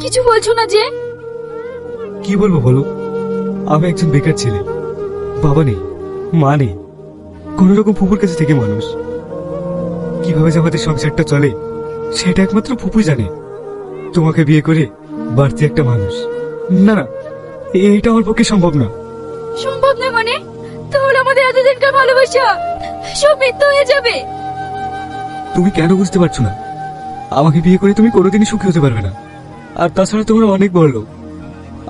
কিছু বলছো না যে? কি বলবো বলো, আমি একজন বেকার ছেলে, বাবা নেই, মা নেই, কোন রকম ফুপুর কাছে থেকে মানুষ। কিভাবে যে আমাদের সংসারটা চলে সেটা একমাত্র ফুপুই জানে। তোমাকে বিয়ে করে বাড়তি একটা মানুষ, না না, এটা আমার পক্ষে সম্ভব না। সম্ভব না মানে? তাহলে আমাদের এতদিনকার ভালোবাসা সব মিথ্যা হয়ে যাবে। তুমি কেন বুঝতে পারছো না? আমাকে বিয়ে করে তুমি কোনোদিনই সুখী হতে পারবে না। আর তাছাড়া তোমরা অনেক বড় লোক,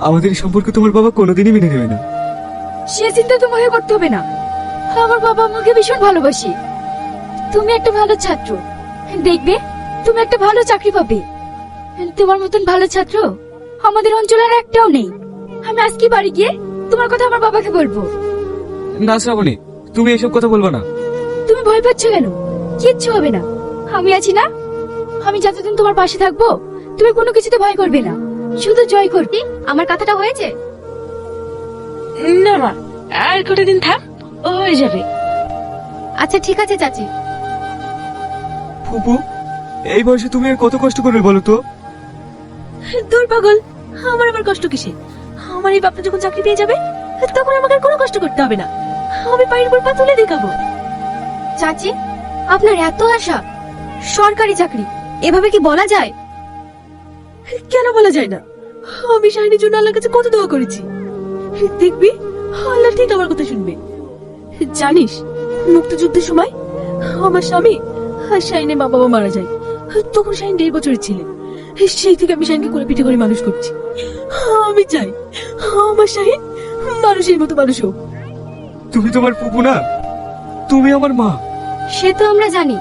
আমাদের এই সম্পর্কে তোমার বাবা কোনোদিনই মেনে নেবে না। সে চিন্তা তোমাকে করতে হবে না। আমার বাবা আমাকে ভীষণ ভালোবাসে। তুমি একটা ভালো ছাত্র, দেখবে তুমি একটা ভালো চাকরি পাবে। তোমার মতন ভালো ছাত্র আমাদের অঞ্চলে আর একটাও নেই। আমি আজকে বাড়ি গিয়ে তোমার কথা আমার বাবাকে বলবো। না শ্রাবণী, তুমি এসব কথা বলবা না। তুমি ভয় পাচ্ছ কেন? কিচ্ছু হবে না, আমি আছি না। আমি যতদিন তোমার পাশে থাকবো তুমি কোনো কিছুতে ভয় করবে না, শুধু জয় করতে। আমার কথাটা হয়েছে? না মা, আর কটা দিন থাক, ও হয়ে যাবে। আচ্ছা ঠিক আছে চাচি। ফুপু, এই বয়সে তুমি আর কত কষ্ট করবে বলো তো? দূর পাগল, আমার আবার কষ্ট কিসে? আমার এই বাপটা যখন চাকরি পেয়ে যাবে তখন আমাকে আর কোনো কষ্ট করতে হবে না। আমি পায়ের উপর পা তুলে দেখাবো। চাচি, আপনার এত আশা সরকারি চাকরি, এভাবে কি বলা যায়? কেন বলা যায় না? আমি শাহিনীর জন্য আল্লাহর কাছে কত দোয়া করেছি। দেখবি আল্লাহ ঠিক আমার কথা শুনবে। জানিস, মুক্তিযুদ্ধের সময় আমার স্বামী আর শাহিনের মা বাবা মারা যায়। তখন শাহিন 1.5 বছরের ছিলেন। সেই থেকে আমি শাহিনকে করে পিঠে করে মানুষ করছি। আমি চাই আমার শাহিন মানুষের মতো মানুষ হোক। তুমি তোমার ফুপু না, তুমি আমার মা। সে তো আমরা জানি।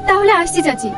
তাহলে আসছি চাচি।